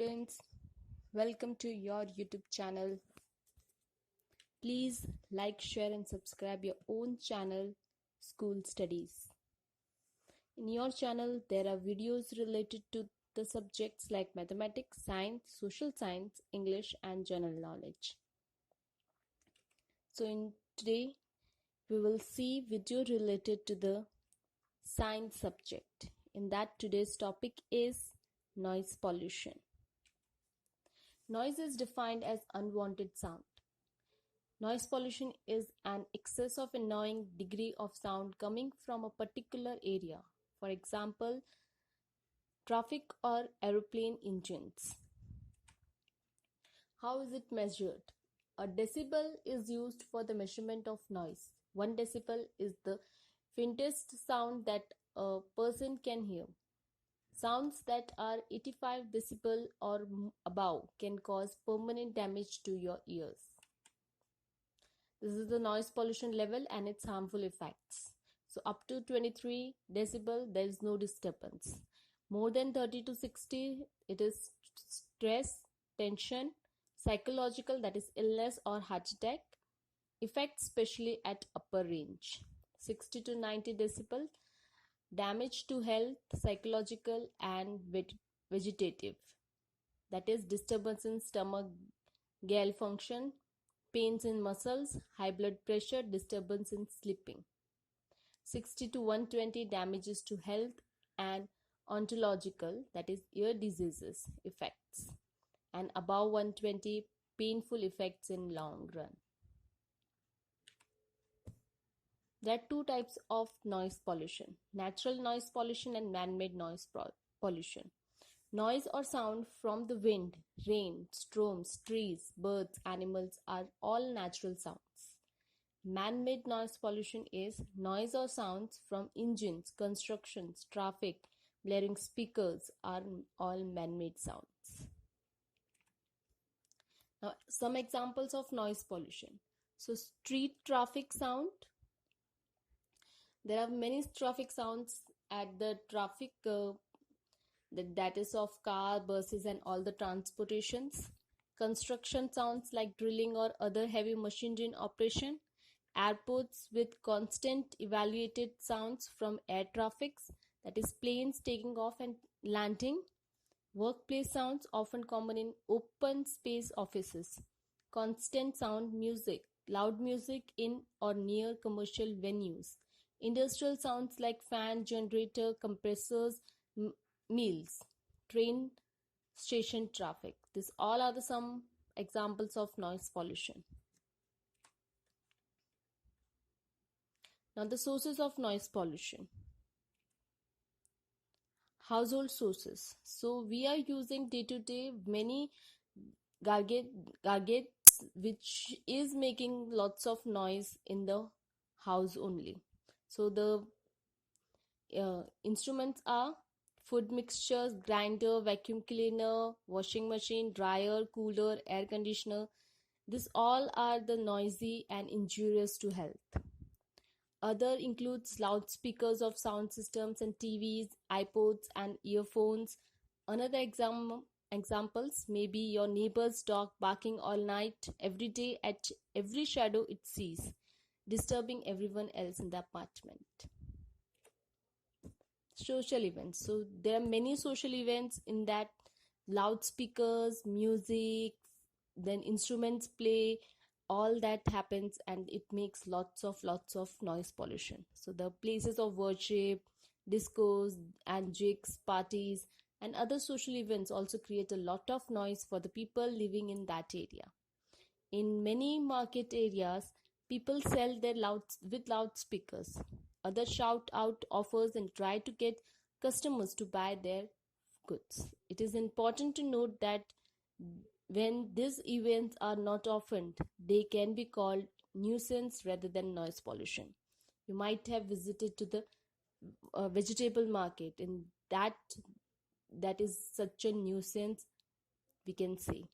students, welcome to your YouTube channel. Please like, share and subscribe your own channel, School Studies. In your channel, there are videos related to the subjects like mathematics, science, social science, English and general knowledge. So today, we will see video related to the science subject. In that, today's topic is noise pollution. Noise is defined as unwanted sound. Noise pollution is an excess of annoying degree of sound coming from a particular area. For example, traffic or aeroplane engines. How is it measured? A decibel is used for the measurement of noise. 1 decibel is the faintest sound that a person can hear. Sounds that are 85 decibel or above can cause permanent damage to your ears. This is the noise pollution level and its harmful effects. So up to 23 decibel, there is no disturbance. More than 30 to 60, it is stress, tension, psychological, that is illness or heart attack, effects especially at upper range. 60 to 90 decibel, damage to health, psychological and vegetative, that is disturbance in stomach, gall function, pains in muscles, high blood pressure, disturbance in sleeping. 60 to 120 damages to health and ontological, that is ear diseases effects, and above 120 painful effects in long run. There are two types of noise pollution: natural noise pollution and man-made noise pollution. Noise or sound from the wind, rain, storms, trees, birds, animals are all natural sounds. Man-made noise pollution is noise or sounds from engines, constructions, traffic, blaring speakers are all man-made sounds. Now, some examples of noise pollution. So, street traffic sound. There are many traffic sounds at the traffic that is of car, buses and all the transportations. Construction sounds like drilling or other heavy machinery in operation. Airports with constant evaluated sounds from air traffics, that is planes taking off and landing. Workplace sounds often common in open space offices. Constant sound music, loud music in or near commercial venues. Industrial sounds like fan, generator, compressors, mills, train station traffic. These all are some examples of noise pollution. Now the sources of noise pollution. Household sources. So we are using day to day many gadgets which is making lots of noise in the house only. So the instruments are food mixtures, grinder, vacuum cleaner, washing machine, dryer, cooler, air conditioner. These all are the noisy and injurious to health. Other includes loudspeakers of sound systems and TVs, iPods and earphones. Another examples may be your neighbor's dog barking all night, every day at every shadow it sees, disturbing everyone else in the apartment. Social events. So there are many social events in that loudspeakers, music, then instruments play, all that happens and it makes lots of noise pollution. So the places of worship, discos and jigs, parties and other social events also create a lot of noise for the people living in that area. In many market areas, people sell their loudspeakers. Others shout out offers and try to get customers to buy their goods. It is important to note that when these events are not often, they can be called nuisance rather than noise pollution. You might have visited to the vegetable market, and that is such a nuisance, we can say.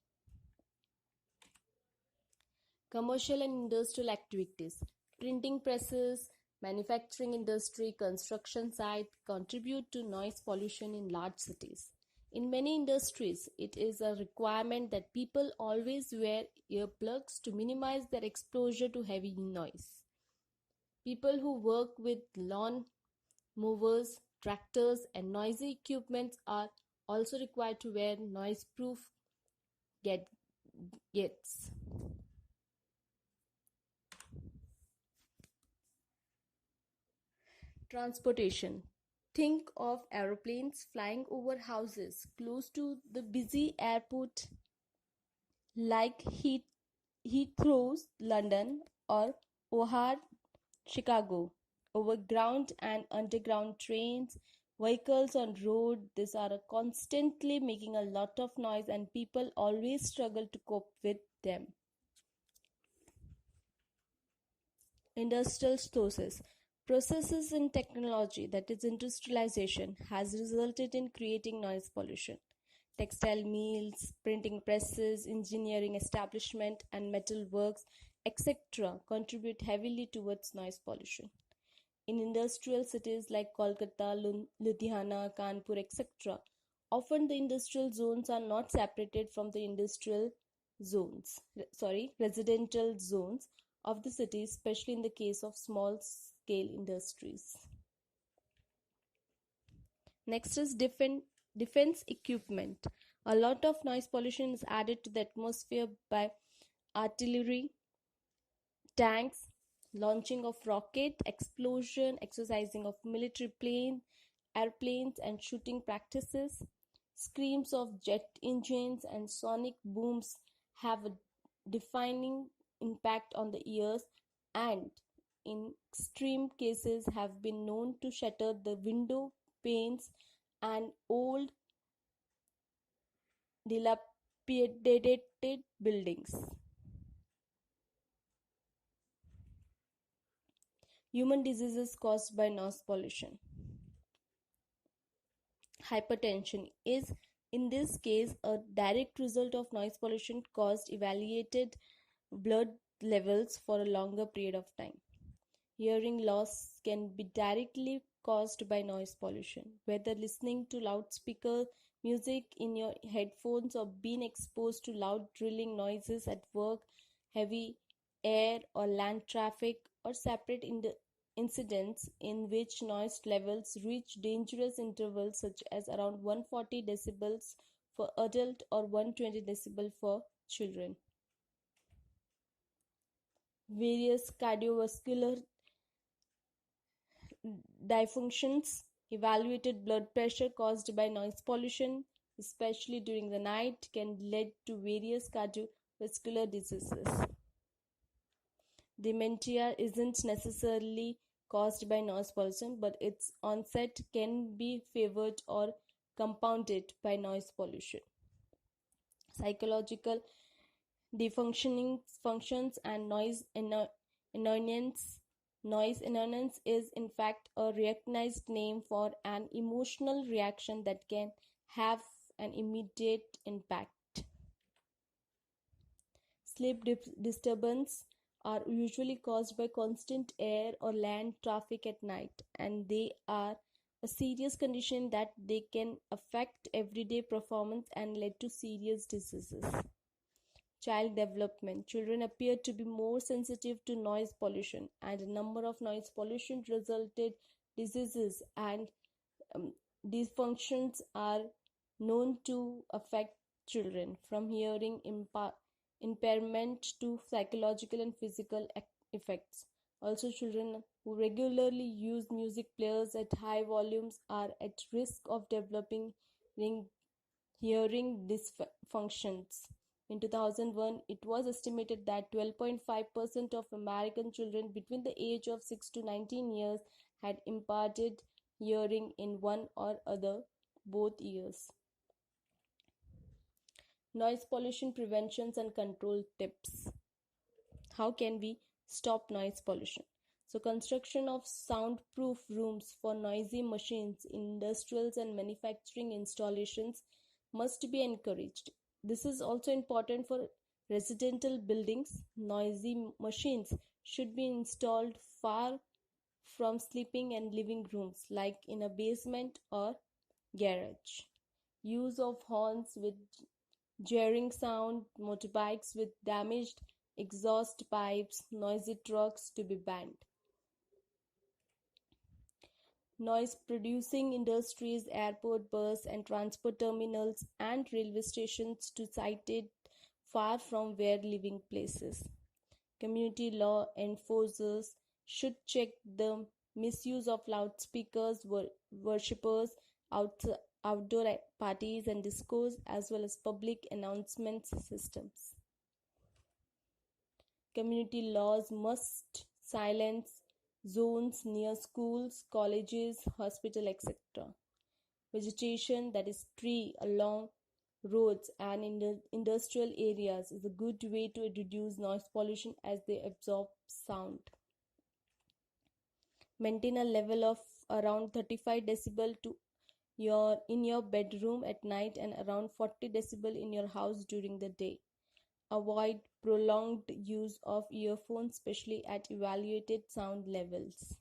Commercial and industrial activities. Printing presses, manufacturing industry, construction site contribute to noise pollution in large cities. In many industries, it is a requirement that people always wear earplugs to minimize their exposure to heavy noise. People who work with lawn mowers, tractors, and noisy equipment are also required to wear noise-proof gadgets. Transportation. Think of aeroplanes flying over houses close to the busy airport like Heathrow, London, or O'Hare, Chicago. Over ground and underground trains, vehicles on road, these are constantly making a lot of noise and people always struggle to cope with them. Industrial sources. Processes in technology, that is industrialization, has resulted in creating noise pollution. Textile mills, printing presses, engineering establishment, and metal works, etc., contribute heavily towards noise pollution. In industrial cities like Kolkata, Ludhiana, Kanpur, etc., often the industrial zones are not separated from the residential zones of the city, especially in the case of small scale industries. Next is defense equipment. A lot of noise pollution is added to the atmosphere by artillery, tanks, launching of rocket, explosion, exercising of military airplanes, and shooting practices. Screams of jet engines and sonic booms have a defining impact on the ears and, in extreme cases, have been known to shatter the window panes and old, dilapidated buildings. Human diseases caused by noise pollution. Hypertension is, in this case, a direct result of noise pollution caused elevated blood levels for a longer period of time. Hearing loss can be directly caused by noise pollution, whether listening to loudspeaker music in your headphones or being exposed to loud drilling noises at work, heavy air or land traffic, or separate incidents in which noise levels reach dangerous intervals such as around 140 decibels for adult or 120 decibel for children. Various cardiovascular dysfunctions, evaluated blood pressure caused by noise pollution, especially during the night, can lead to various cardiovascular diseases. Dementia isn't necessarily caused by noise pollution, but its onset can be favored or compounded by noise pollution. Psychological functions and noise annoyance. Noise annoyance is in fact a recognized name for an emotional reaction that can have an immediate impact. Sleep disturbance are usually caused by constant air or land traffic at night, and they are a serious condition that they can affect everyday performance and lead to serious diseases. Child development. Children appear to be more sensitive to noise pollution, and a number of noise pollution resulted diseases and dysfunctions are known to affect children, from hearing impairment to psychological and physical effects. Also, children who regularly use music players at high volumes are at risk of developing hearing dysfunctions. In 2001, it was estimated that 12.5% of American children between the age of 6 to 19 years had impaired hearing in one or other both ears. Noise pollution preventions and control tips. How can we stop noise pollution? So, construction of soundproof rooms for noisy machines in industrials and manufacturing installations must be encouraged. This is also important for residential buildings. Noisy machines should be installed far from sleeping and living rooms, like in a basement or garage. use of horns with jarring sound, motorbikes with damaged exhaust pipes, noisy trucks to be banned. Noise-producing industries, airport, bus and transport terminals, and railway stations to sited far from their living places. Community law enforcers should check the misuse of loudspeakers, worshippers, outdoor parties and discos, as well as public announcements systems. Community laws must silence zones near schools, colleges, hospitals, etc. Vegetation, that is tree along roads and in the industrial areas, is a good way to reduce noise pollution as they absorb sound. Maintain a level of around 35 decibel in your bedroom at night and around 40 decibel in your house during the day. Avoid prolonged use of earphones, especially at evaluated sound levels.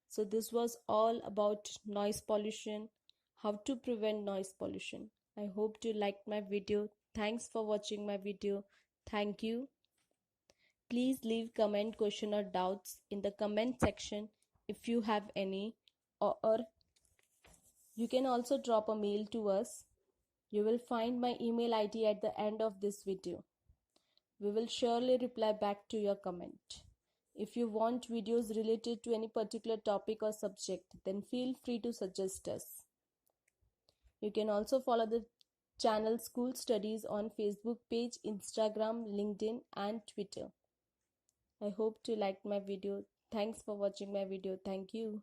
So this was all about noise pollution, how to prevent noise pollution. I hope you liked my video. Thanks for watching my video. Thank you. Please leave comment, question or doubts in the comment section if you have any, or you can also drop a mail to us. You will find my email ID at the end of this video. We will surely reply back to your comment. If you want videos related to any particular topic or subject, then feel free to suggest us. You can also follow the channel School Studies on Facebook page, Instagram, LinkedIn and Twitter. I hope you liked my video. Thanks for watching my video. Thank you.